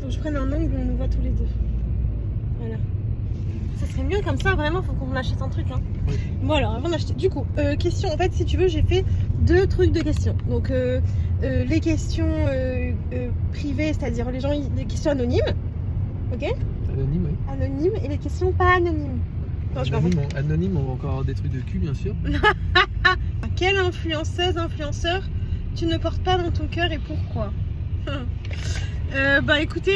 Faut que je prenne un angle où on nous voit tous les deux. Voilà. Ça serait mieux comme ça, vraiment, faut qu'on achète un truc. Hein. Oui. Bon alors, avant d'acheter, du coup, question, en fait, si tu veux, j'ai fait 2 trucs de questions. Donc, les questions privées, c'est-à-dire les questions anonymes. Ok. Anonyme, oui. Anonymes et les questions pas anonymes. Non, je Anonyme, on va encore avoir des trucs de cul, bien sûr. Quelle influenceuse, influenceur tu ne portes pas dans ton cœur et pourquoi? Bah écoutez,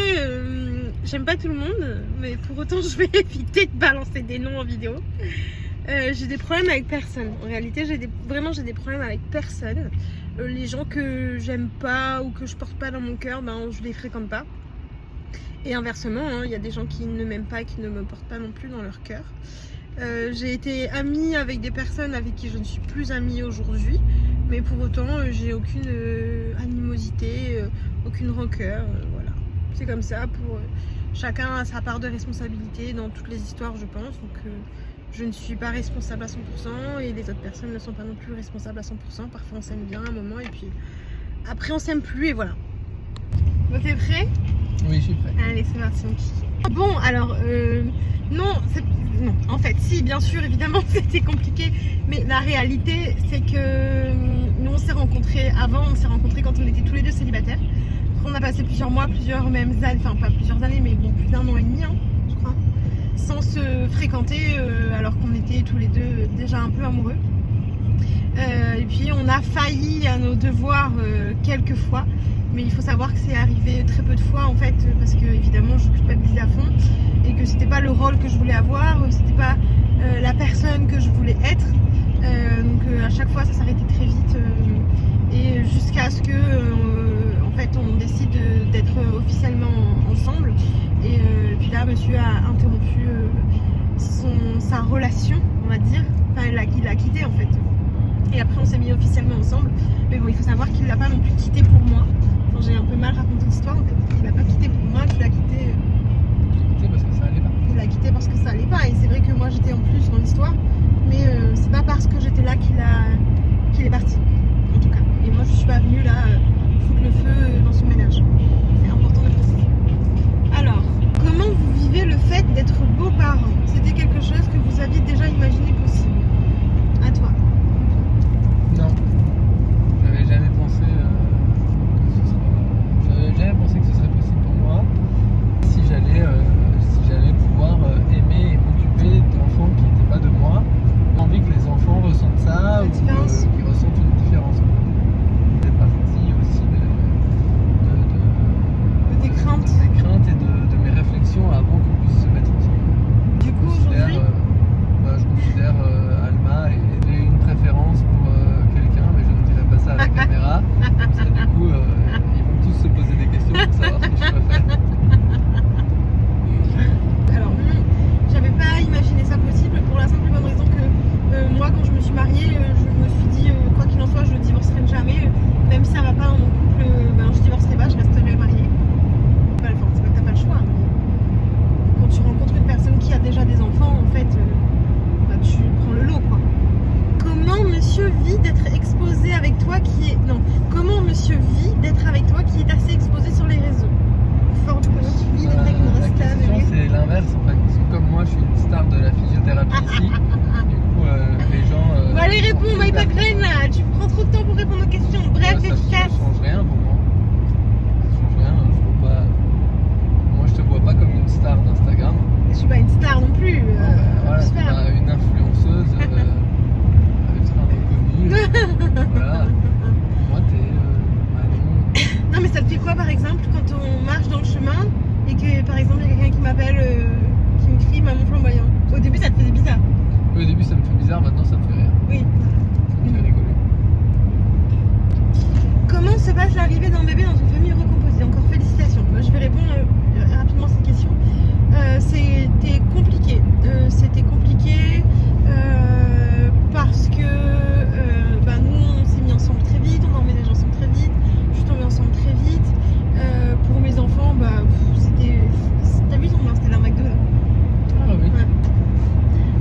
j'aime pas tout le monde, mais pour autant je vais éviter de balancer des noms en vidéo. J'ai des problèmes avec personne. En réalité, j'ai des problèmes avec personne. Les gens que j'aime pas ou que je porte pas dans mon cœur, ben je les fréquente pas. Et inversement, hein, y a des gens qui ne m'aiment pas, qui ne me portent pas non plus dans leur cœur. J'ai été amie avec des personnes avec qui je ne suis plus amie aujourd'hui, mais pour autant j'ai aucune animosité, aucune rancœur, voilà. C'est comme ça, chacun a sa part de responsabilité dans toutes les histoires, je pense, donc je ne suis pas responsable à 100% et les autres personnes ne sont pas non plus responsables à 100%. Parfois on s'aime bien un moment et puis après on s'aime plus et voilà. Bon, t'es prêt? Oui, je suis prêt. Allez, c'est parti mon kiki. Bon, alors, non, en fait, si, bien sûr, évidemment, c'était compliqué, mais la réalité, c'est que nous, on s'est rencontrés quand on était tous les deux célibataires. On a passé plusieurs mois, même années, enfin, pas plusieurs années, mais bon, plus d'1 an et demi, hein, je crois, sans se fréquenter, alors qu'on était tous les deux déjà un peu amoureux. Et puis, on a failli à nos devoirs quelques fois. Mais il faut savoir que c'est arrivé très peu de fois en fait, parce que évidemment je culpabilisais à fond et que c'était pas le rôle que je voulais avoir, c'était pas la personne que je voulais être. Donc à chaque fois ça s'arrêtait très vite et jusqu'à ce que en fait on décide d'être officiellement ensemble. Et puis là monsieur a interrompu sa relation, on va dire. Enfin il l'a quitté en fait. Et après on s'est mis officiellement ensemble. Mais bon, il faut savoir qu'il l'a pas non plus quitté pour moi. Enfin, j'ai un peu mal raconté l'histoire en fait. Il l'a pas quitté pour moi, il l'a quitté. Parce que ça allait pas. Il l'a quitté parce que ça allait pas. Et c'est vrai que moi j'étais en plus dans l'histoire. Mais c'est pas parce que j'étais là qu'il est parti. En tout cas. Et moi je suis pas venue là foutre le feu dans son ménage. C'est important de le préciser. Alors, comment vous vivez le fait d'être beaux-parents? C'était quelque chose que vous aviez déjà imaginé possible? À toi. Non. J'avais jamais pensé que ce serait possible pour moi si j'allais pouvoir aimer et m'occuper d'enfants qui n'étaient pas de moi. J'ai envie que les enfants ressentent ça ou qu'ils ressentent une différence. C'est partie aussi de tes craintes. De mes craintes et de mes réflexions avant qu'on puisse se mettre ensemble. Du coup, aujourd'hui, je considère Alma et une préférence pour quelqu'un, mais je ne dirai pas ça à la caméra. Parce que du coup, ils vont tous se poser des questions pour savoir ce que je préfère. Alors, j'avais pas imaginé ça possible pour la simple et bonne raison que moi, quand je me suis mariée, je me suis dit, quoi qu'il en soit, je ne divorcerai jamais. Même si ça va pas dans mon couple, je divorcerai pas, je resterai mariée. Enfin, c'est pas que t'as pas le choix. Mais quand tu rencontres une personne qui a déjà des enfants, en fait, tu prends le lot, quoi. Comment monsieur vit d'être exposé avec toi comment monsieur vit d'être avec toi qui est assez exposé sur les réseaux? Comment tu vis d'être avec une La question c'est l'inverse en fait, parce que comme moi je suis une star de la physiothérapie ici, du coup les gens... Bon allez réponds, my Grain là, tu prends trop de temps pour répondre aux questions, bref, efficace. Ça change rien pour moi. Ça change rien, moi je te vois pas comme une star d'Instagram. Je suis pas une star non plus. Voilà, t'es pas une influenceuse ultra reconnue. Voilà. Moi t'es Non mais ça te fait quoi par exemple quand on marche dans le chemin et que par exemple il y a quelqu'un qui m'appelle, qui me crie maman flamboyant? Au début ça te faisait bizarre. Au début ça me fait bizarre, maintenant ça me fait rire. Oui. Ça me fait rigoler. Comment se passe l'arrivée d'un bébé dans une famille recomposée? Encore félicitations. Moi, je vais répondre rapidement à cette question. C'était compliqué. Parce que nous on s'est mis ensemble très vite, on a emménagé ensemble très vite, je suis tombée ensemble très vite. Pour mes enfants, c'était. T'as vu son nom, c'était la McDo là. Ah oui. Ouais.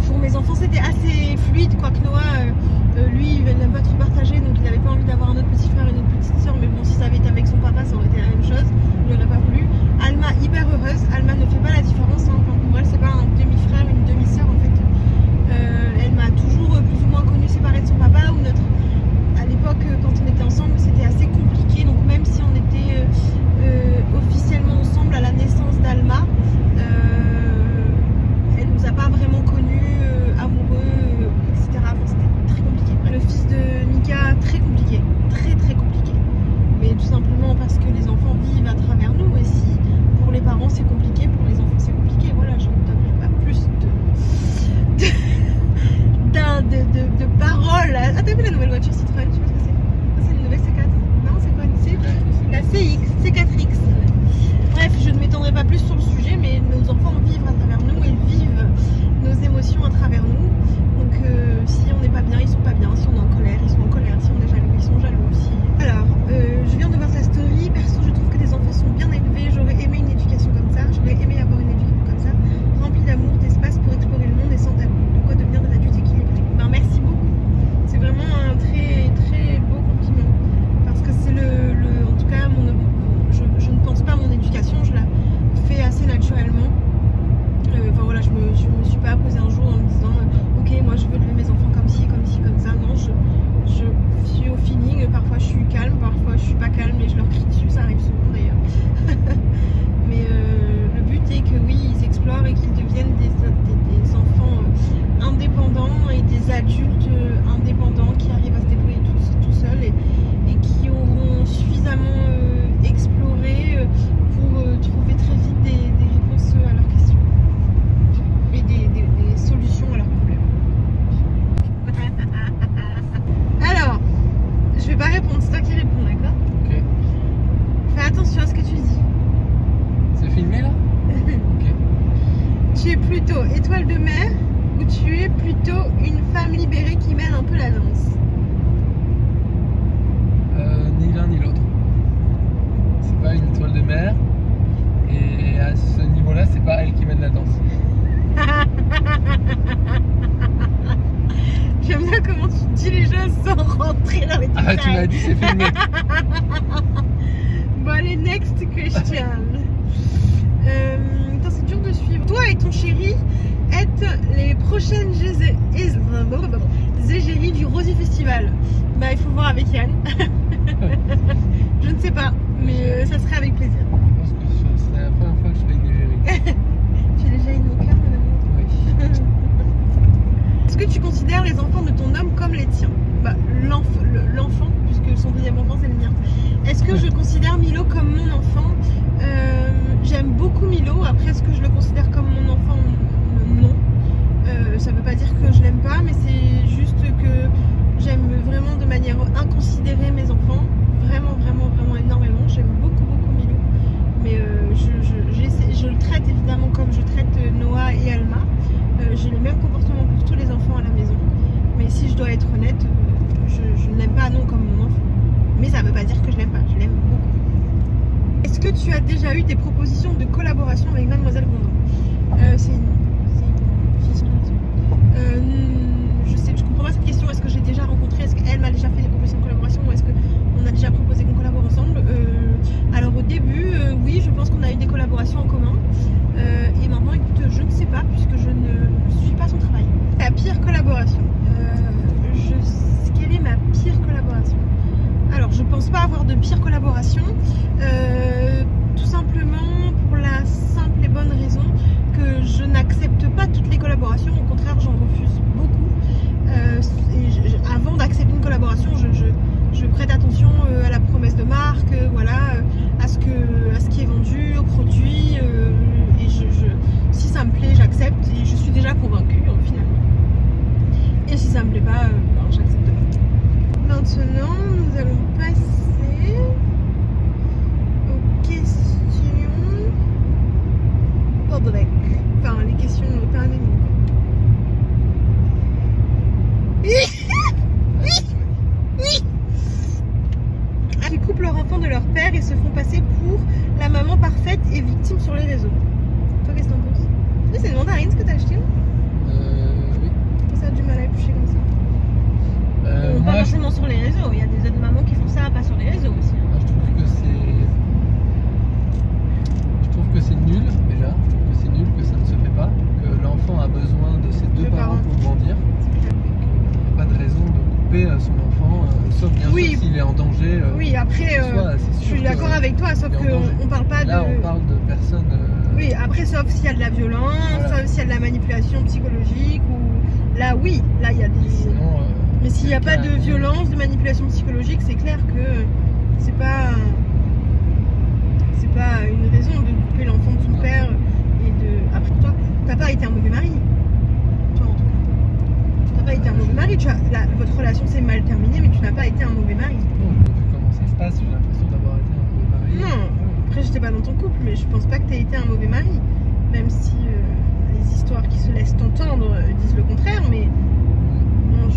Pour mes enfants c'était assez fluide, quoique Noah, lui il n'aime pas trop partager, donc il n'avait pas envie d'avoir un autre petit frère et une autre petite soeur, mais bon si ça avait été avec son papa ça aurait été la même chose, il n'aurait pas voulu. plutôt étoile de mer ou tu es plutôt une femme libérée qui mène un peu la danse? Ni l'un ni l'autre. C'est pas une étoile de mer. Et à ce niveau-là, c'est pas elle qui mène la danse. J'aime bien comment tu dis les choses sans rentrer dans les détails. Ah, tu m'as dit c'est filmé. Bon allez, next question. Putain, c'est dur de suivre. Toi et ton chéri êtes les prochaines égéries du Rosy Festival. Bah il faut voir avec Yann. Je ne sais pas, mais ça serait avec plaisir. Je pense que ce serait la première fois que je fais une égérie. Tu es déjà une mon cœur, madame? Oui. Est-ce que tu considères les enfants de ton homme comme les tiens? Bah, l'enfant, puisque son deuxième enfant c'est le mien. Est-ce que je considère Milo comme mon enfant? J'aime beaucoup Milo. Après, est-ce que je le considère comme mon enfant? Non. Ça veut pas dire que je l'aime pas, mais c'est juste que j'aime vraiment de manière inconsidérée mes enfants. Vraiment, vraiment, vraiment énormément. J'aime beaucoup, beaucoup Milo. Mais je le traite évidemment comme je traite Noah et Alma. J'ai le même comportement pour tous les enfants à la maison. Mais si je dois être honnête, je ne l'aime pas non comme mon enfant. Mais ça ne veut pas dire que je l'aime pas, je l'aime beaucoup. Est-ce que tu as déjà eu des propositions de collaboration avec Mademoiselle Gondon? C'est une fille. Je comprends pas cette question. Est-ce que j'ai déjà rencontré? Est-ce qu'elle m'a déjà fait des propositions de collaboration? Ou est-ce qu'on a déjà proposé qu'on collabore ensemble? Alors au début, oui, je pense qu'on a eu des collaborations en commun. Et maintenant, écoute, je ne sais pas puisque je ne suis pas son travail. La pire collaboration. Quelle est ma pire collaboration? Alors, je pense pas avoir de pire collaboration. Tout simplement pour la simple et bonne raison que je n'accepte pas toutes les collaborations. Au contraire, j'en refuse beaucoup. Avant d'accepter une collaboration, je prête attention à la promesse de marque, voilà, à ce qui est vendu, au produit. Et si ça me plaît, j'accepte et je suis déjà convaincue finalement. Et si ça me plaît pas, j'accepte pas. Maintenant, nous allons passer aux questions publiques. Enfin, les questions pas anonymes. Qui coupent leur enfant de leur père et se font passer pour la maman parfaite et victime sur les réseaux. Toi, qu'est-ce que t'en penses? C'est une mandarine ce que t'as acheté? Oui. Ça a du mal à éplucher comme ça. Pas forcément sur les réseaux. Il y a des autres mamans qui font ça, pas sur les réseaux aussi. Je trouve que c'est nul déjà. Je trouve que c'est nul que ça ne se fait pas. Que l'enfant a besoin de ses deux parents pour grandir. Et qu'il n'y a pas de raison de couper son enfant, sauf bien sûr s'il est en danger. Oui, après, je suis d'accord avec toi, sauf qu'on parle pas Là, on parle de personnes. Oui, après, sauf s'il y a de la violence, sauf s'il y a de la manipulation psychologique, ou là, oui, là, il y a des. Sinon, mais s'il n'y a pas de violence, de manipulation psychologique, c'est clair que c'est pas une raison de couper l'enfant de son père et de. Après, toi, t'as pas été un mauvais mari. Toi, en tout cas. T'as pas été un mauvais mari. Votre relation s'est mal terminée, mais tu n'as pas été un mauvais mari. Non, vu comment ça se passe, j'ai l'impression d'avoir été un mauvais mari. Non, après, j'étais pas dans ton couple, mais je pense pas que t'aies été un mauvais mari. Même si les histoires qui se laissent entendre disent le contraire, mais non,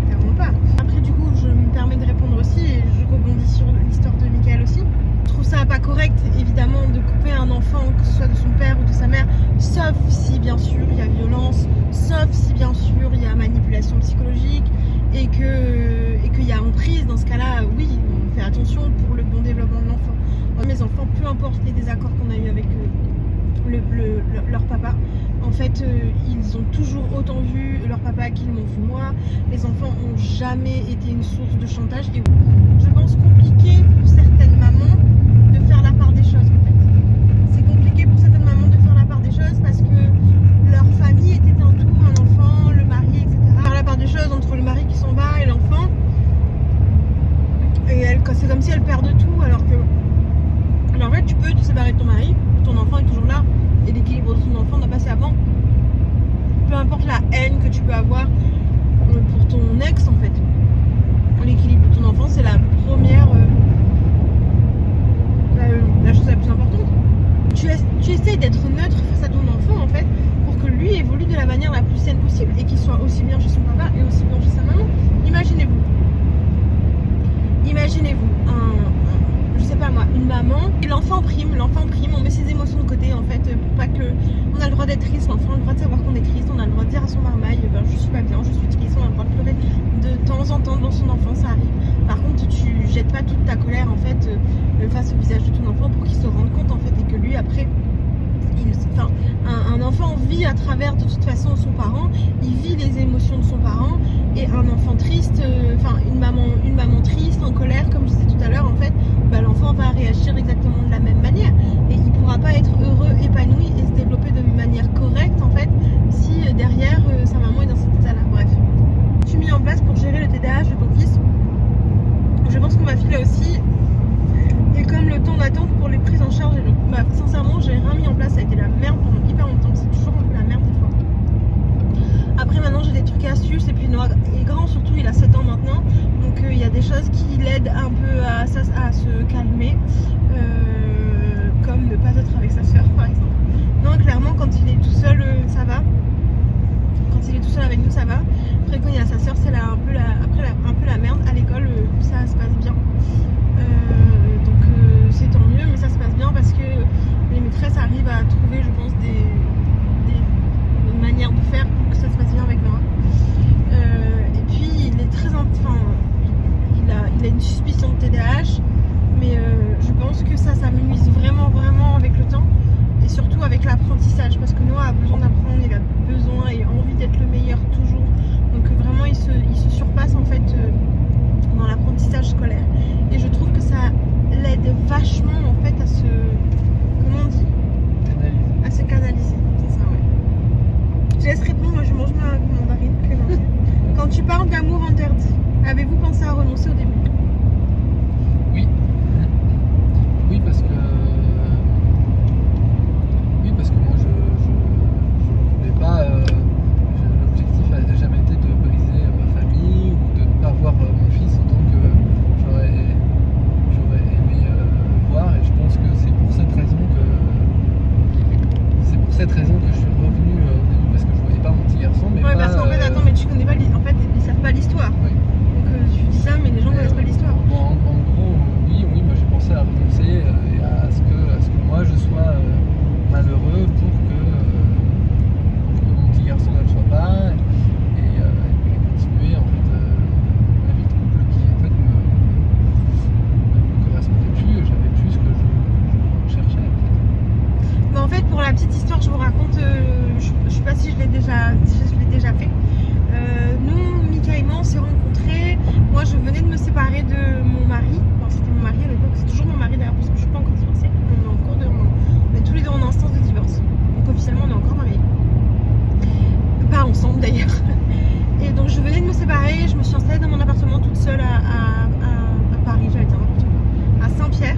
clairement pas. Après, du coup, je me permets de répondre aussi et je rebondis sur l'histoire de Michael aussi. Je trouve ça pas correct, évidemment, de couper un enfant, que ce soit de son père ou de sa mère, sauf si, bien sûr, il y a violence, sauf si, bien sûr, il y a manipulation psychologique et qu'il y a emprise. Dans ce cas-là, oui, on fait attention pour le bon développement de l'enfant. Mes enfants, peu importe les désaccords qu'on a eu avec leur papa, en fait, ils ont toujours autant vu leur papa qu'ils m'ont vu moi. Les enfants n'ont jamais été une source de chantage. Et je pense compliqué pour certaines mamans de faire la part des choses, en fait. C'est compliqué pour certaines mamans de faire la part des choses parce que leur famille était un tout, un enfant, le mari, etc. Faire la part des choses entre le mari qui s'en va et l'enfant. Et c'est comme si elle perd de tout, alors que en fait, tu peux te séparer de ton mari, ton enfant est toujours là, et l'équilibre de ton enfant n'a pas passé avant. Peu importe la haine que tu peux avoir pour ton ex, en fait. L'équilibre de ton enfant, c'est la première, la chose la plus importante. Tu essaies d'être neutre face à ton enfant, enfant en fait, pour que lui évolue de la manière la plus saine possible et qu'il soit aussi bien chez son papa et aussi bien chez sa maman. Imaginez-vous, je sais pas moi, une maman, et l'enfant prime, on met ses émotions de côté en fait, pour pas que, on a le droit d'être triste, l'enfant a le droit de savoir qu'on est triste, on a le droit de dire à son marmaille, je suis pas bien, je suis triste, on a le droit de pleurer de temps en temps devant son enfant, ça arrive. Par contre, tu jettes pas toute ta colère en fait face au visage de ton enfant pour qu'il se rende compte en fait et que lui après, un enfant vit à travers de toute façon son parent, il vit les émotions de son parent, et un enfant triste, une maman triste, en colère, comme je disais tout à l'heure, en fait, l'enfant va réagir exactement de la même manière et il pourra pas être heureux, épanoui et se développer de manière correcte en fait si derrière sa maman est dans cet état-là. Bref, je suis mis en place pour gérer le TDAH de ton fils. Je pense que ma fille là aussi. Et comme le temps d'attente pour les prises en charge est long, sincèrement j'ai rien mis en place, ça a été la merde pendant hyper longtemps, c'est toujours un peu la merde des fois. Après maintenant j'ai des trucs et astuces et puis Noah est grand surtout, il a 7 ans maintenant, donc il y a des choses qui l'aident un peu à se calmer, comme ne pas être avec sa soeur par exemple. Non, clairement quand il est tout seul ça va, quand il est tout seul avec nous ça va. Après quand il y a sa soeur c'est un peu la merde. À l'école ça se passe bien. C'est tant mieux, mais ça se passe bien parce que les maîtresses arrivent à trouver, je pense, des manières de faire pour que ça se passe bien avec Noah. Et puis il est très, il a une suspicion de TDAH, mais je pense que ça s'amenuise vraiment avec le temps et surtout avec l'apprentissage, parce que Noah a besoin d'apprendre, il a besoin et envie d'être le meilleur toujours. Donc vraiment il se surpasse en fait dans l'apprentissage scolaire. Et je trouve que ça l'aide vachement en fait à se, comment on dit, à se canaliser, c'est ça, ouais. Je laisse répondre, moi je mange ma mandarine, Clémentine. Quand tu parles d'amour interdit, avez-vous pensé à renoncer au début? Oui parce que moi je voulais pas, l'objectif n'a jamais été de briser ma famille ou de ne pas voir mon fils autant que j'aurais aimé voir, et je pense que c'est pour cette raison que je suis revenu au début, parce que je voyais pas mon petit garçon, mais ouais, pas, parce qu'en fait attends, mais tu connais pas en fait ils savent pas l'histoire. Oui. Donc tu dis ça mais les gens ne connaissent pas l'histoire. En gros oui, moi j'ai pensé à renoncer et à ce que moi je sois malheureux pour que mon petit garçon ne le soit pas, et continuer en fait ma vie de couple qui en fait me correspondait plus, j'avais plus ce que je cherchais en fait. Mais en fait pour la petite histoire je vous raconte, je sais pas si je l'ai déjà fait. Nous, Mika et moi on s'est rencontrés, moi je venais de me séparer de mon mari, enfin, c'était mon mari à l'époque, c'est toujours mon mari d'ailleurs parce que je suis pas encore divorcée, on est tous les deux en instance de divorce, donc officiellement on est encore mariés, pas ensemble d'ailleurs. Et donc je venais de me séparer, je me suis installée dans mon appartement toute seule à Paris, j'avais un appartement à Saint-Pierre,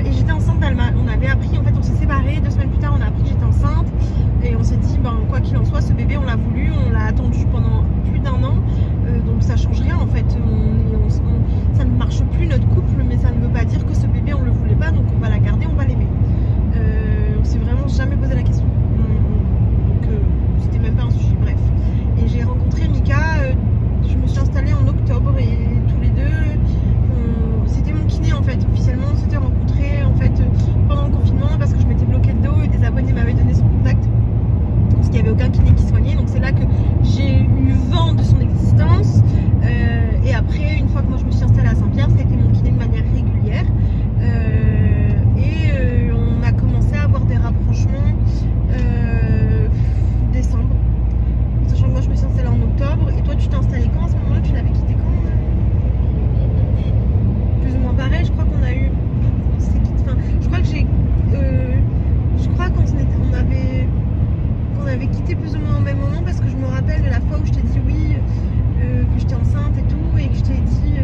et j'étais enceinte d'Alma. On avait appris, en fait on s'est séparés, 2 semaines plus tard on a appris que j'étais enceinte, et on s'est dit quoi qu'il en soit ce bébé on l'a voulu, on l'a attendu pendant plus d'1 an, donc ça change rien en fait, ça ne marche plus notre couple, mais ça ne veut pas dire que ce bébé on le voulait pas, donc on va la garder, on va l'aimer. On s'est vraiment jamais posé la question, donc c'était même pas un sujet, bref. Et j'ai rencontré Mika, je me suis installée en octobre et tous les deux, c'était mon kiné en fait, officiellement on s'était rencontrés en fait pendant le confinement parce que je m'étais bloquée le dos et des abonnés m'avaient donné son contact parce qu'il n'y avait aucun kiné qui soignait, donc c'est là que j'ai eu vent de son existence, et après une fois que moi je me suis installée à Saint-Pierre, ça a été mon kiné de manière régulière, et on a commencé à avoir des rapprochements décembre, sachant que moi je me suis installée en octobre, et toi tu t'es installée quand à ce moment-là, tu l'avais quitté quand? Plus ou moins pareil, je crois qu'on a eu, je crois que qu'on avait quitté plus ou moins au même moment, parce que je me rappelle de la fois où je t'ai dit oui, que j'étais enceinte et tout, et que je t'ai dit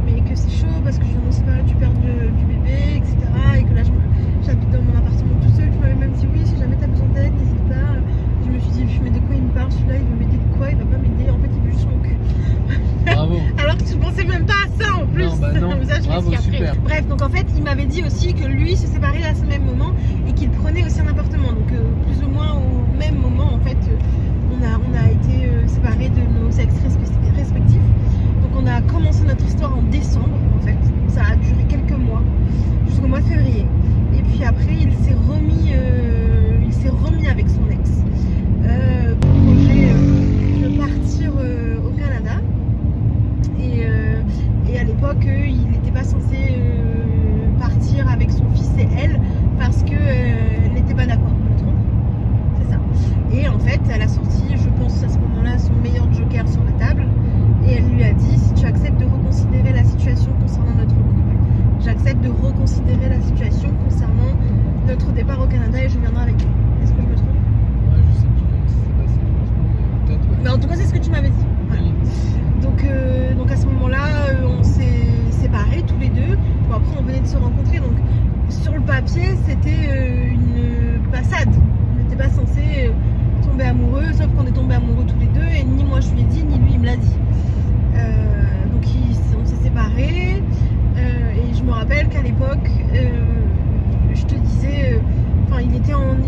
mais que c'est chaud parce que je viens de me séparer du père du bébé, etc. Et que là j'habite dans mon appartement tout seul. Tu m'avais même dit oui, si jamais t'as besoin d'aide, n'hésite pas. Je me suis dit mais de quoi il me parle celui-là, il veut m'aider de quoi? Il va pas m'aider, en fait il veut juste mon cul. Bravo. Alors que je pensais même pas à ça en plus. Non, Ça, je bravo, super. Bref, donc en fait il m'avait dit aussi que lui se séparait à ce même moment et qu'il prenait aussi un appartement, donc plus ou moins au Et en fait, elle a sorti, je pense à ce moment-là, son meilleur joker sur la table. Et elle lui a dit, si tu acceptes de reconsidérer la situation concernant notre couple, j'accepte de reconsidérer la situation concernant notre départ au Canada et je viendrai avec toi. Est-ce que je me trompe? Ouais, je sais plus comment ça s'est passé, franchement, mais peut-être. Ouais. Mais en tout cas, c'est ce que tu m'avais dit. Voilà. Donc à ce moment-là, on s'est séparés tous les deux. Bon, après, on venait de se rencontrer. Donc sur le papier, c'était une passade. On n'était pas censé tomber amoureux, sauf qu'on est tombés amoureux tous les deux. Et ni moi je lui ai dit, ni lui il me l'a dit. Donc on s'est séparés. Et je me rappelle qu'à l'époque, je te disais,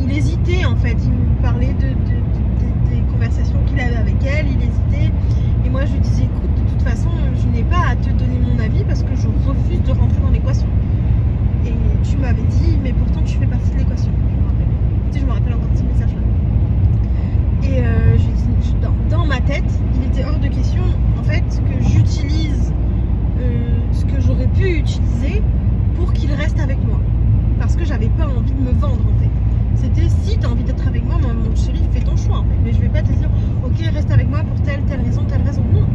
il hésitait en fait. Il me parlait des conversations qu'il avait avec elle, il hésitait. Et moi je lui disais, écoute, de toute façon, je n'ai pas à te donner mon avis parce que je refuse de rentrer dans l'équation. Et tu m'avais dit, mais pourtant tu fais partie de l'équation. Je me rappelle encore de ce message-là. Et dans ma tête, il était hors de question en fait que j'utilise ce que j'aurais pu utiliser pour qu'il reste avec moi. Parce que j'avais pas envie de me vendre en fait. C'était si tu as envie d'être avec moi, mon chéri, fais ton choix en fait. Mais je vais pas te dire, ok, reste avec moi pour telle raison. Non.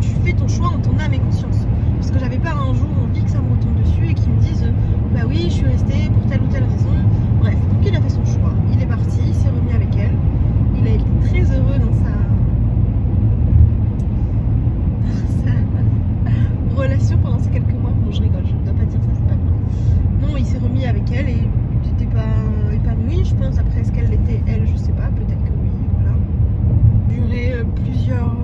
Tu fais ton choix en ton âme et conscience. Parce que j'avais pas un jour envie que ça me retombe dessus et qu'ils me disent, bah oui, je suis restée pour telle ou telle raison. Bref, donc il a fait son choix. Il est parti, il s'est remis avec elle. Il a été très heureux dans sa relation pendant ces quelques mois. Bon, je rigole, je ne dois pas dire ça, c'est pas grave. Non, il s'est remis avec elle et c'était pas épanoui, je pense. Après, est-ce qu'elle l'était, elle, je sais pas, peut-être que oui, voilà. Duré plusieurs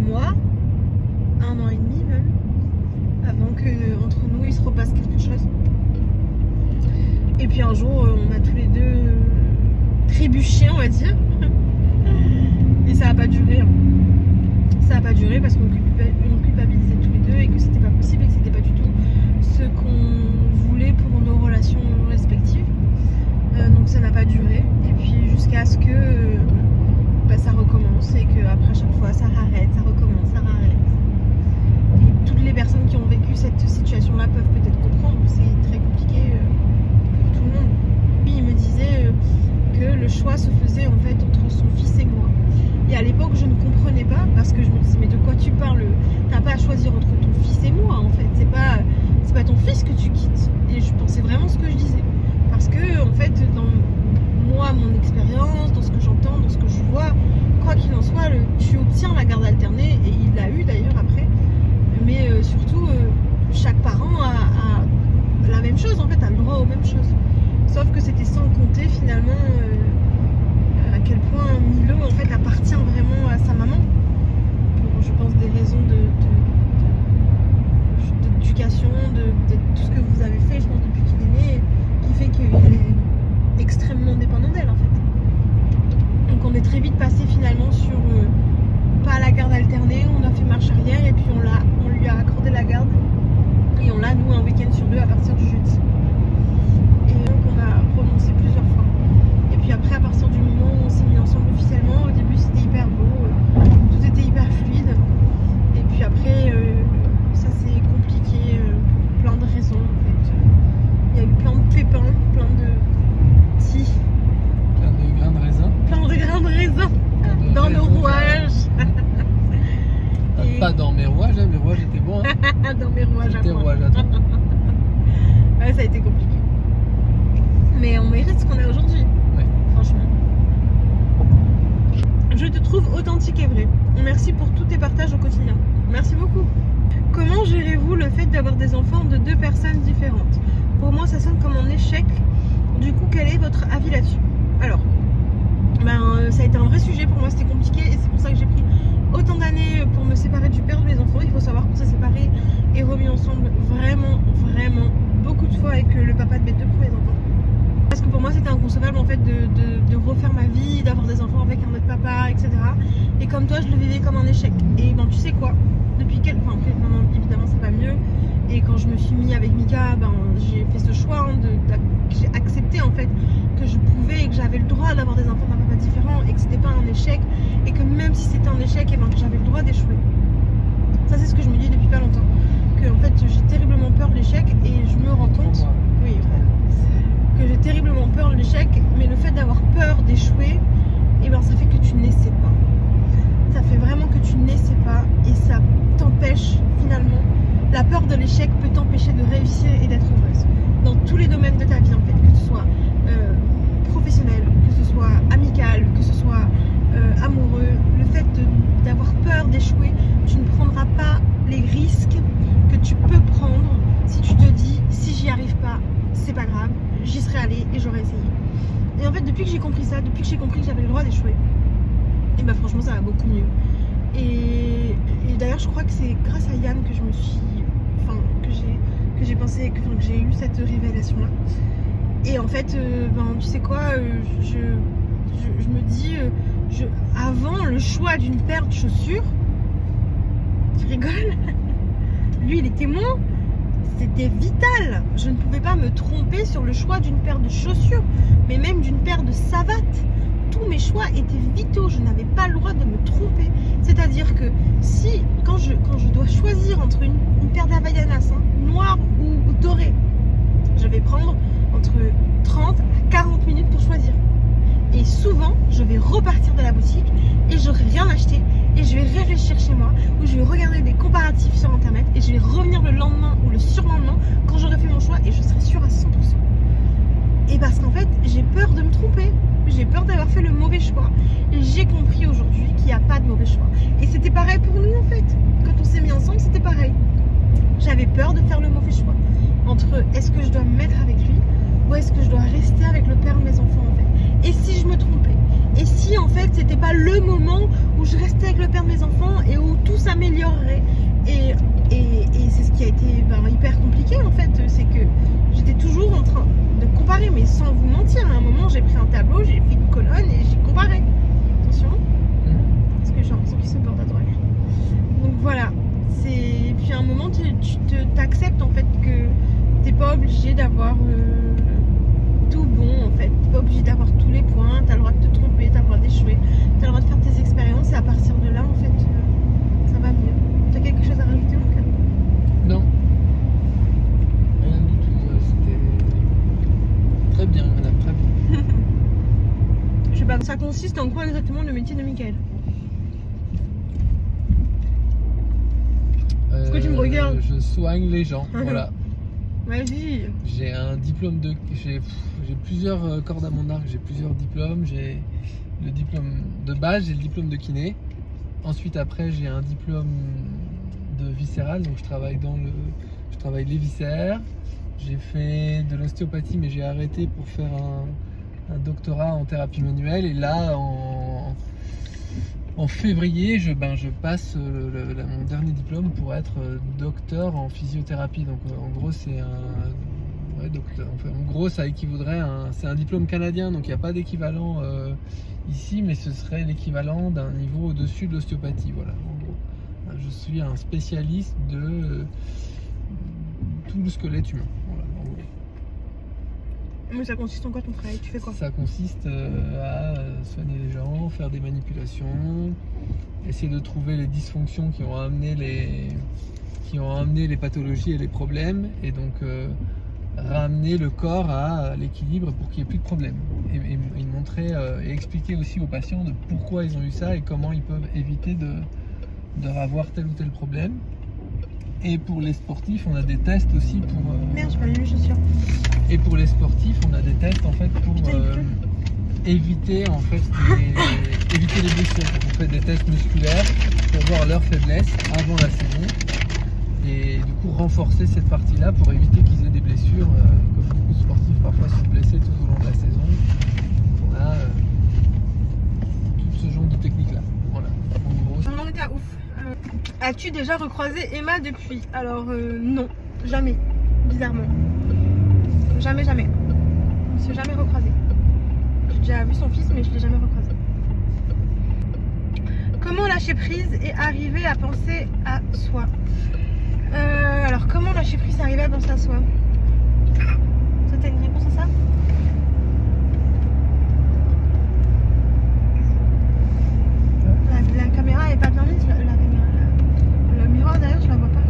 mois, 1 an et demi même, avant que entre nous il se repasse quelque chose. Et puis un jour, on a tous les deux trébuché, on va dire. Et ça n'a pas duré. Ça n'a pas duré parce qu'on culpabilisait tous les deux et que c'était pas possible et que c'était pas du tout ce qu'on voulait pour nos relations respectives. Donc ça n'a pas duré. Et puis jusqu'à ce que ça recommence et qu'après chaque fois ça arrête, ça recommence, ça arrête. Et toutes les personnes qui ont vécu cette situation-là peuvent peut-être comprendre. C'est très compliqué pour tout le monde. Lui, il me disait que le choix se faisait en fait entre son fils et moi. Et à l'époque, je ne comprenais pas parce que je me disais, mais de quoi tu parles? T'as pas à choisir entre ton fils et moi en fait. C'est pas ton fils que tu quittes. Et je pensais vraiment ce que je disais. Parce que en fait, dans moi, mon expérience, dans ce que j'entends, dans ce que je vois, quoi qu'il en soit, tu obtiens la garde alternée et il l'a eu d'ailleurs après. Mais surtout, chaque parent a la même chose en fait, a le droit aux mêmes choses. Sauf que c'était sans compter finalement à quel point Milo en fait appartient vraiment à sa maman. Pour, je pense, des raisons d'éducation, de tout ce que vous avez fait, je pense, depuis qu'il est né, qui fait qu'il est extrêmement dépendant d'elle en fait. Donc on est très vite passé finalement sur pas la garde alternée, on a fait marche arrière et puis on lui a accordé la garde et on l'a nous un week-end sur 2 à partir du jeudi. Et donc on a renoncé plusieurs fois. Et puis après, à partir du moment où on s'est mis ensemble officiellement, au début c'était hyper beau, tout était hyper fluide. Et puis après, ça s'est compliqué pour plein de raisons en fait. Il y a eu plein de pépins, plein de petits. Plein de grains de raisin. Plein de grains de raisin dans nos rouages. Pas dans mes rouages, mes rouages étaient bons. Hein. Dans mes rouages à moi. Rouages à toi. Ouais, ça a été compliqué. Mais on mérite ce qu'on a aujourd'hui. Ouais. Franchement. Je te trouve authentique et vrai. Merci pour tous tes partages au quotidien. Merci beaucoup. Comment gérez-vous le fait d'avoir des enfants de 2 personnes différentes? Pour moi, ça sonne comme un échec. Du coup, quel est votre avis là-dessus? Alors, ça a été un vrai sujet. Pour moi, c'était compliqué et c'est pour ça que j'ai pris autant d'années pour me séparer du père de mes enfants. Il faut savoir qu'on s'est séparés et remis ensemble vraiment beaucoup de fois avec le papa de mes 2 premiers enfants. Parce que pour moi c'était inconcevable en fait de refaire ma vie, d'avoir des enfants avec un autre papa, etc. Et comme toi, je le vivais comme un échec. Et tu sais quoi, depuis après maintenant évidemment c'est pas mieux. Et quand je me suis mis avec Mika, j'ai fait ce choix j'ai accepté en fait que je pouvais et que j'avais le droit d'avoir des enfants d'un papa différent et que c'était pas un échec et que même si c'était un échec, que j'avais le droit d'échouer. Ça c'est ce que je me dis depuis pas longtemps. Que en en fait j'ai terriblement peur de l'échec et je me rends compte oui, que j'ai terriblement peur de l'échec, mais le fait d'avoir peur d'échouer, et ben ça fait que tu n'essaies pas. Ça fait vraiment que tu n'essaies pas et ça t'empêche finalement. La peur de l'échec peut t'empêcher de réussir et d'être heureuse dans tous les domaines de ta vie en fait, que ce soit professionnel, que ce soit amical, que ce soit amoureux. Le fait d'avoir peur d'échouer, tu ne prendras pas les risques que tu peux prendre si tu te dis si j'y arrive pas, c'est pas grave, j'y serais allée et j'aurais essayé. Et en fait depuis que j'ai compris ça, depuis que j'ai compris que j'avais le droit d'échouer, et ben franchement ça va beaucoup mieux. Et d'ailleurs je crois que c'est grâce à Yann que je me suis, que j'ai pensé, que j'ai eu cette révélation là. Et en fait tu sais quoi, je me dis avant le choix d'une paire de chaussures, tu rigoles, lui il est témoin, c'était vital. Je ne pouvais pas me tromper sur le choix d'une paire de chaussures, mais même d'une paire de savates. Tous mes choix étaient vitaux, je n'avais pas le droit de me tromper. C'est-à-dire que si, quand je dois choisir entre une paire d'Havaianas noire ou dorée, je vais prendre entre 30 à 40 minutes pour choisir. Et souvent, je vais repartir de la boutique et j'aurai rien acheté et je vais réfléchir chez moi ou je vais regarder des comparatifs sur internet et je vais revenir le lendemain ou le surlendemain quand j'aurai fait mon choix et je serai sûre à 100%. Et parce qu'en fait, j'ai peur de me tromper. J'ai peur d'avoir fait le mauvais choix. Et j'ai compris aujourd'hui qu'il n'y a pas de mauvais choix. Et c'était pareil pour nous en fait. Quand on s'est mis ensemble, c'était pareil. J'avais peur de faire le mauvais choix. Entre est-ce que je dois me mettre avec lui ou est-ce que je dois rester avec le père de mes enfants en fait. Et si je me trompais? Et si en fait c'était pas le moment où je restais avec le père de mes enfants et où tout s'améliorerait? Et c'est ce qui a été hyper compliqué en fait. C'est que j'étais toujours en train de comparer, mais sans vous mentir, à un moment j'ai pris un tableau, j'ai fait une colonne et j'ai comparé. Attention, parce que j'ai l'impression qu'il se borde à droite. Donc voilà, et puis à un moment tu t'acceptes en fait que t'es pas obligé d'avoir tout bon en fait, t'es pas obligé d'avoir tous les points, t'as le droit de te tromper, t'as le droit d'échouer, t'as le droit de faire tes expériences et à partir de là en fait ça va mieux. T'as quelque chose à rajouter mon cœur? Non. Rien du tout, c'était très bien, madame, très bien. Je sais pas, ça consiste en quoi exactement le métier de Michael? Est-ce que tu me regardes? Je soigne les gens, voilà. Vas-y. J'ai un diplôme de... J'ai plusieurs cordes à mon arc, j'ai plusieurs diplômes. J'ai le diplôme de base, j'ai le diplôme de kiné. Ensuite, après, j'ai un diplôme de viscéral, donc je travaille les viscères. J'ai fait de l'ostéopathie, mais j'ai arrêté pour faire un doctorat en thérapie manuelle. Et là, en février, je passe mon dernier diplôme pour être docteur en physiothérapie. Donc en gros, c'est docteur. Enfin, en gros, ça équivaudrait c'est un diplôme canadien, donc il n'y a pas d'équivalent ici, mais ce serait l'équivalent d'un niveau au-dessus de l'ostéopathie. Voilà, en gros. Je suis un spécialiste de tout le squelette humain. Voilà, en gros. Mais ça consiste en quoi ton travail? Tu fais quoi? Ça consiste à soigner les gens, faire des manipulations, essayer de trouver les dysfonctions qui ont amené les pathologies et les problèmes, et donc ramener le corps à l'équilibre pour qu'il n'y ait plus de problème. Et montrer et expliquer aussi aux patients de pourquoi ils ont eu ça et comment ils peuvent éviter de avoir tel ou tel problème. Et pour les sportifs, on a des tests aussi pour... Merde, j'ai pas mis mes chaussures. Et pour les sportifs, on a des tests en fait pour éviter en fait éviter les blessures. Donc, on fait des tests musculaires pour voir leur faiblesse avant la saison et du coup renforcer cette partie-là pour éviter qu'ils aient des blessures. Comme beaucoup de sportifs parfois sont blessés tout au long de la saison. On a tout ce genre de techniques-là. Voilà. En gros, on en était à ouf. As-tu déjà recroisé Emma depuis? Alors non, jamais, bizarrement. Jamais. Je ne suis jamais recroisée. J'ai déjà vu son fils, mais je ne l'ai jamais recroisé. Comment lâcher prise et arriver à penser à soi? Alors, comment lâcher prise et arriver à penser à soi? Toi, t'as une réponse à ça? La caméra est pas bien mise, le miroir derrière, je la vois pas.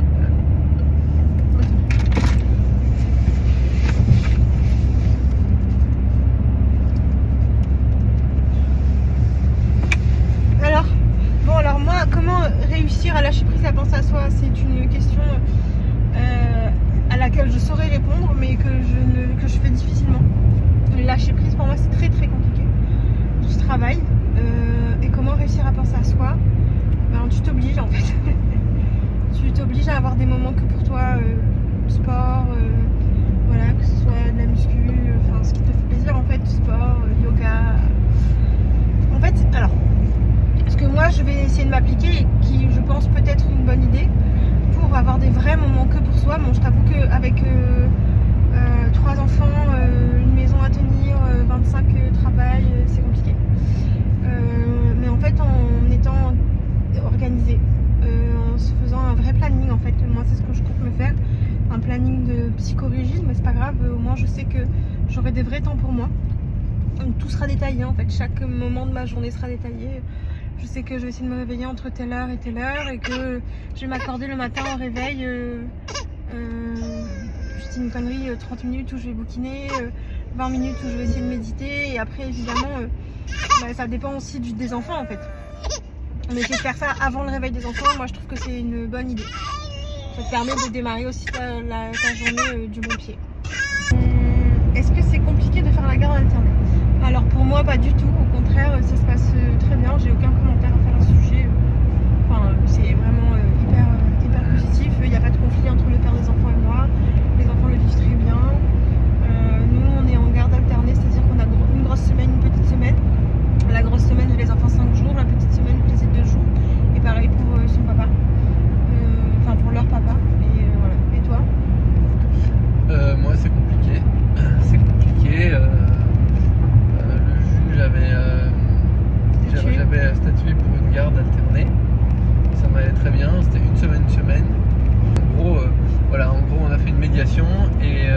des moments que pour toi, sport, voilà, que ce soit de la muscu, enfin ce qui te fait plaisir en fait, sport, yoga. En fait, alors, ce que moi je vais essayer de m'appliquer et qui je pense peut être une bonne idée pour avoir des vrais moments que pour soi. Bon, je t'avoue qu'avec 3 enfants, une maison à tenir, 25 travail, c'est compliqué. Mais en fait, en étant organisé, en se faisant un vrai planning, en fait, moi c'est ce que je compte me faire, un planning de psychorigide, mais c'est pas grave, au moins je sais que j'aurai des vrais temps pour moi. Donc, tout sera détaillé en fait, chaque moment de ma journée sera détaillé. Je sais que je vais essayer de me réveiller entre telle heure et que je vais m'accorder le matin au réveil. Je dis une connerie, 30 minutes où je vais bouquiner, 20 minutes où je vais essayer de méditer. Et après, évidemment, ça dépend aussi des enfants en fait. Mais essayer de faire ça avant le réveil des enfants, moi je trouve que c'est une bonne idée. Ça te permet de démarrer aussi ta journée du bon pied. Est-ce que c'est compliqué de faire la garde alternée? Alors pour moi pas du tout, au contraire ça se passe très bien, j'ai aucun commentaire à faire à ce sujet. Enfin c'est vraiment hyper positif, il n'y a pas de conflit entre le père des enfants et moi, les enfants le vivent très bien. Nous on est en garde alternée, c'est-à-dire qu'on a une grosse semaine, une petite semaine. La grosse semaine j'ai les enfants 5 jours, la petite semaine je les ai 2 jours. Et pareil pour son papa, enfin pour leur papa, et voilà. Et toi? Moi c'est compliqué, c'est compliqué. J'avais statué pour une garde alternée, ça m'allait très bien, c'était une semaine. En gros, on a fait une médiation et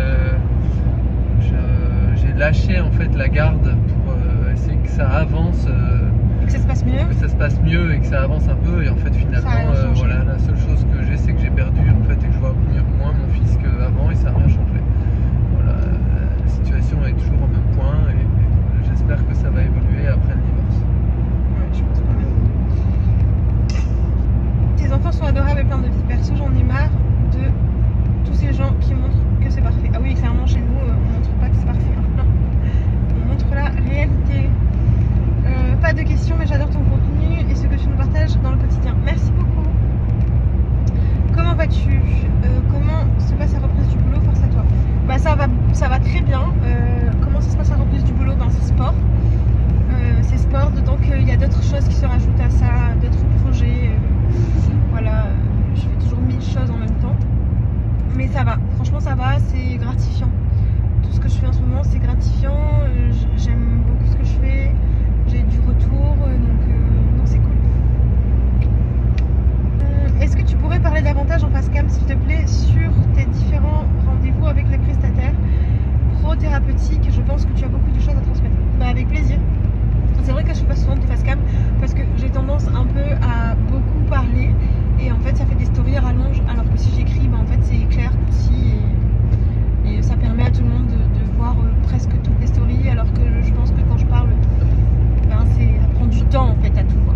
j'ai lâché en fait la garde pour essayer que ça avance, Et que ça se passe mieux, et que ça avance un peu. Et en fait finalement, la seule chose que j'ai, c'est que j'ai perdu en fait et que je vois moins mon fils qu'avant et ça n'a rien changé. Voilà, la situation est toujours au même point et j'espère que ça va évoluer après le divorce. Ouais, je pense pas même. Tes enfants sont adorables et pleins de vie. Perso, j'en ai marre de tous ces gens qui montrent que c'est parfait. Ah oui, clairement, chez nous, on montre pas que c'est parfait. On montre la réalité. Pas de questions, mais j'adore ton contenu et ce que tu nous partages dans le quotidien. Merci beaucoup. Comment vas-tu? Comment se passe la reprise du boulot? Force à toi. Bah ça va très bien. Comment ça se passe la reprise du boulot? C'est sport. C'est sport, d'autant qu'il y a d'autres choses qui se rajoutent à ça, d'autres projets. Voilà, je fais toujours 1000 choses en même temps. Mais ça va, franchement ça va, c'est gratifiant. Tout ce que je fais en ce moment c'est gratifiant, j'aime beaucoup ce que je fais, j'ai du retour, donc c'est cool. Est-ce que tu pourrais parler davantage en face cam s'il te plaît sur tes différents rendez-vous avec les prestataires pro-thérapeutiques? Je pense que tu as beaucoup de choses à transmettre. Bah avec plaisir. C'est vrai que je fais pas souvent de face cam parce que j'ai tendance un peu à beaucoup parler et en fait ça fait des stories à rallonge, alors que si j'écris en fait c'est clair, concis et ça permet à tout le monde de voir presque toutes les stories, alors que je pense que quand je parle ça prend du temps en fait à tout voir.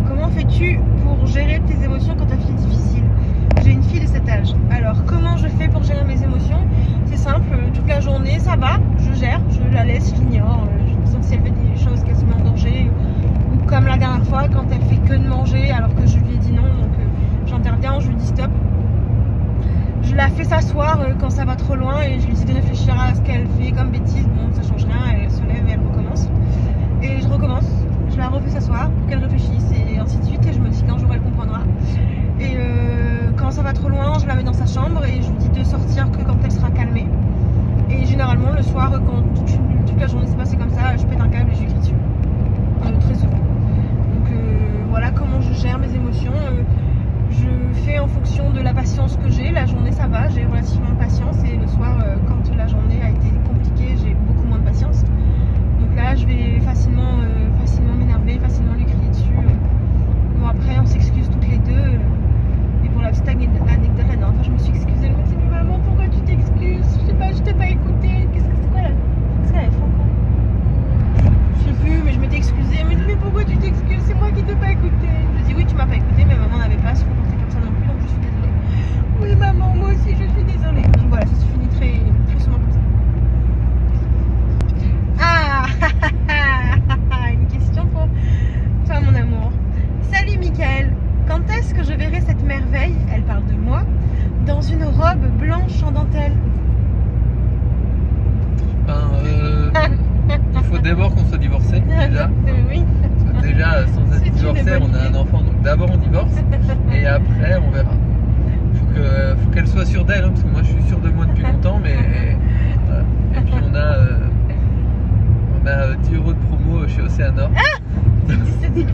Comment fais-tu pour gérer tes émotions quand ta fille est difficile? J'ai une fille de cet âge. Alors comment je fais pour gérer mes émotions? C'est simple, toute la journée ça va, je gère, je la laisse, je l'ignore, sauf si elle fait des choses qu'elle se met en danger, ou comme la dernière fois quand elle fait que de manger alors que je lui ai dit non, donc j'interviens, je lui dis stop. Je la fais s'asseoir quand ça va trop loin et je lui dis de réfléchir à ce qu'elle fait comme bêtise. Bon, ça change rien, elle se lève et elle recommence. Et je recommence, je la refais s'asseoir pour qu'elle réfléchisse et ainsi de suite. Et je me dis qu'un jour elle comprendra. Et quand ça va trop loin, je la mets dans sa chambre et je lui dis de sortir que quand elle sera calmée. Et généralement le soir, quand toute la journée s'est passée comme ça, je pète un câble et je lui crie dessus. Très souvent. Donc voilà comment je gère mes émotions. Je fais en fonction de la patience que j'ai. La journée ça va, j'ai relativement de patience et le soir quand la journée a été compliquée, j'ai beaucoup moins de patience. Donc là je vais facilement m'énerver, facilement lui crier dessus. Bon après on s'excuse toutes les deux. Et pour la petite anecdote, la dernière fois je me suis excusée, elle m'a dit mais maman pourquoi tu t'excuses? Je sais pas, je t'ai pas écouté. C'est quoi là? Qu'est-ce qu'elle a fait encore? Je sais plus, mais je m'étais excusée. Elle m'a dit mais pourquoi tu t'excuses? C'est moi qui t'ai pas écouté. Je dis oui tu m'as pas écouté, mais maman n'avait pas à se comporter comme ça non plus, donc je suis désolée. Oui maman, moi aussi je suis désolée. Donc voilà, ça se finit très, très souvent comme ça. Ah on a un enfant, donc d'abord on divorce et après on verra. Faut qu'elle soit sûre d'elle, hein, parce que moi je suis sûr de moi depuis longtemps, mais voilà. Et puis on a 10 € de promo chez Océanor. C'est 10%.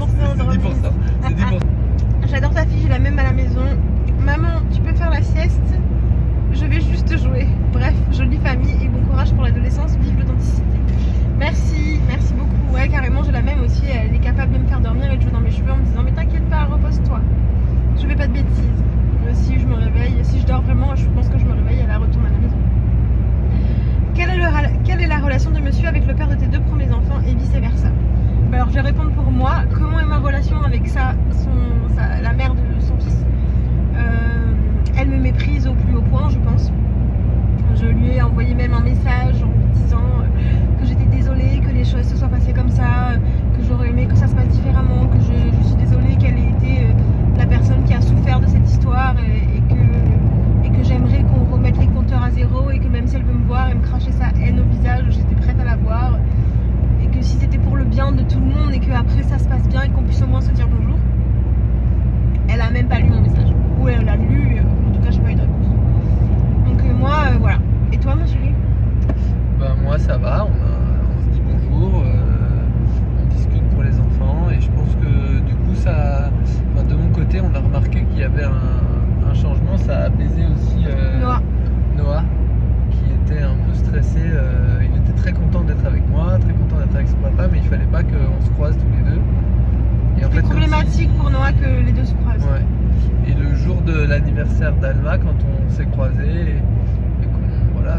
C'est 10%. J'adore ta fille, j'ai la même à la maison. Maman, tu peux faire la sieste, je vais juste jouer. Bref, jolie famille et bon courage pour l'adolescence, vive l'authenticité. Merci beaucoup. Ouais, carrément, j'ai la même aussi. Elle est capable de me faire dormir et de jouer dans mes cheveux en me disant mais t'inquiète pas, repose-toi. Je fais pas de bêtises. Si je me réveille, si je dors vraiment, je pense que je me réveille, elle retourne à la maison. Quelle est la relation de monsieur avec le père de tes 2 premiers enfants et vice versa? Alors je vais répondre pour moi. Comment est ma relation avec la mère de son fils? Elle me méprise au plus haut point, je pense. Je lui ai envoyé même un message en lui disant que j'étais désolée que les choses se soient passées comme ça, que j'aurais aimé que ça se passe différemment, que je suis désolée qu'elle ait été la personne qui a souffert de cette histoire et que j'aimerais qu'on remette les compteurs à zéro et que même si elle veut me voir et me cracher sa haine au visage, j'étais prête à la voir et que si c'était pour le bien de tout le monde et qu'après ça se passe bien et qu'on puisse au moins se dire bonjour. Elle a même pas lu mon message, ou elle l'a lu, en tout cas j'ai pas eu de réponse. Donc moi voilà. Et toi mon chéri? Moi ça va, on se dit bonjour, on discute pour les enfants et je pense que du coup ça, de mon côté on a remarqué qu'il y avait un changement, ça a apaisé aussi Noah qui était un peu stressé, il était très content d'être avec moi, très content d'être avec son papa, mais il fallait pas qu'on se croise tous les deux. C'est problématique pour Noah que les deux se croisent. Ouais. Et le jour de l'anniversaire d'Alma, quand on s'est croisés et qu'on voilà,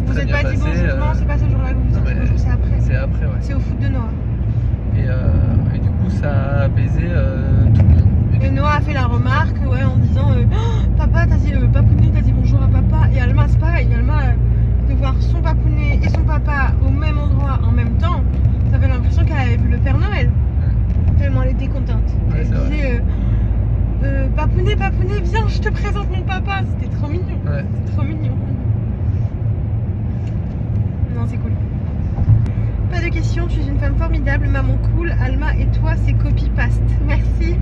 vous n'êtes pas dit bonjour, non, c'est pas ce jour-là que vous vous êtes dit bonjour, c'est après. C'est après, ouais. C'est au foot de Noah. Et du coup, ça a apaisé tout le monde. Et Noah a fait la remarque, ouais, en disant papa, t'as dit papounet, t'as dit bonjour à papa. Et Alma, c'est pareil. Alma, de voir son papounet et son papa au même endroit en même temps, ça fait l'impression qu'elle avait vu le Père Noël. Tellement elle était contente. Ouais, elle disait papounet, viens, je te présente mon papa. C'était trop mignon. Ouais. C'était trop mignon. Non, c'est cool. Pas de questions, tu es une femme formidable, maman cool. Alma et toi, c'est copy-paste. Merci.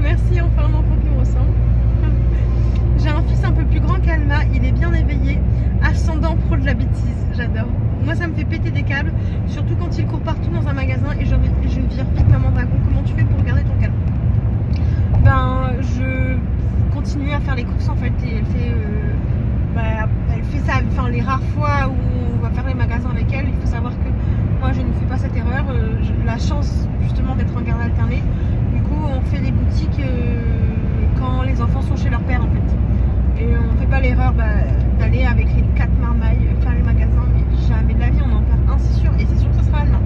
Merci, enfin un enfant qui me ressemble. J'ai un fils un peu plus grand qu'Alma, il est bien éveillé, ascendant pro de la bêtise. J'adore. Moi, ça me fait péter des câbles, surtout quand il court partout dans un magasin et je vire vite maman dragon. Comment tu fais pour garder ton calme? Je continue à faire les courses en fait et elle fait ça, enfin les rares fois où on va faire les magasins avec elle. Il faut savoir que moi je ne fais pas cette erreur, j'ai la chance justement d'être en garde alternée. Du coup on fait les boutiques quand les enfants sont chez leur père en fait. Et on ne fait pas l'erreur d'aller avec les 4 marmailles faire les magasins, mais jamais de la vie on en perd un, c'est sûr, et c'est sûr que ce sera Alma.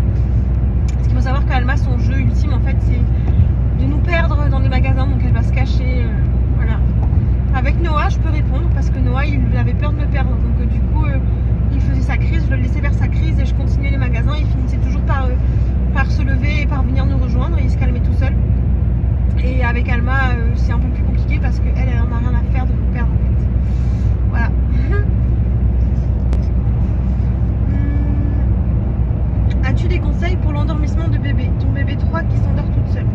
Parce qu'il faut savoir qu'Alma, son jeu ultime en fait c'est de nous perdre dans les magasins, donc elle va se cacher, voilà. Avec Noah, je peux répondre parce que Noah, il avait peur de me perdre, donc du coup, il faisait sa crise, je le laissais faire sa crise et je continuais les magasins. Il finissait toujours par se lever et par venir nous rejoindre et il se calmait tout seul. Et avec Alma, c'est un peu plus compliqué parce qu'elle en a rien à faire de nous perdre en fait. Voilà. As-tu des conseils pour l'endormissement de bébé? Ton bébé 3 qui s'endort toute seule.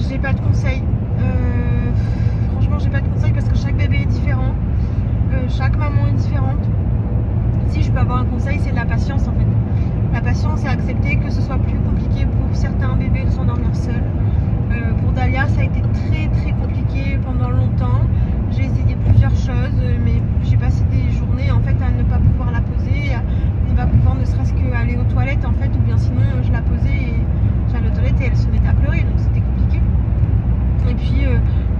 J'ai pas de conseils. Franchement, j'ai pas de conseils parce que chaque bébé est différent. Chaque maman est différente. Si je peux avoir un conseil, c'est de la patience en fait. La patience, c'est accepter que ce soit plus compliqué pour certains bébés de s'endormir seuls. Pour Dalia, ça a été très très compliqué pendant longtemps. J'ai essayé plusieurs choses, mais j'ai passé des journées en fait à ne pas pouvoir la poser, à ne pas pouvoir ne serait-ce qu'aller aux toilettes en fait, ou bien sinon je la posais et j'allais aux toilettes et elle se mettait à pleurer, donc c'était compliqué. Et puis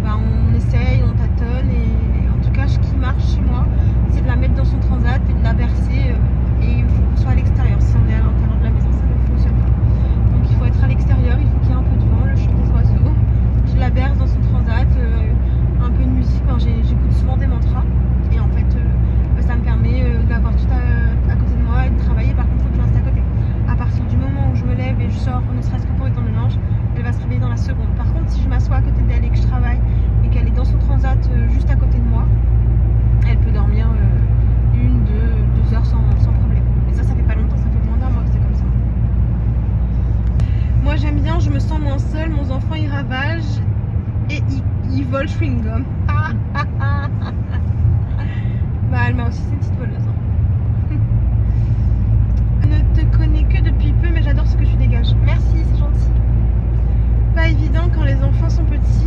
on essaye, on tâtonne et en tout cas ce qui marche chez moi, c'est de la mettre dans son transat et de la bercer et il faut qu'on soit à l'extérieur. Si on est à l'intérieur de la maison, ça ne fonctionne pas. Donc il faut être à l'extérieur, il faut qu'il y ait un peu de vent, le chant des oiseaux. Je la berce dans son transat, un peu de musique, j'écoute souvent des mantras et en fait ça me permet d'avoir tout à côté de moi et de travailler. Par contre il faut que je reste à côté. À partir du moment où je me lève et je sors, ne serait-ce que pour être dans le mélange, elle va se réveiller dans la seconde. Par contre si je m'assois à côté d'elle et que je travaille et qu'elle est dans son transat juste à côté de moi, elle peut dormir 1, 2 heures sans vole chewing-gum. Bah Alma aussi c'est une petite voleuse. Je ne te connais que depuis peu mais j'adore ce que tu dégages. Merci, c'est gentil. Pas évident quand les enfants sont petits.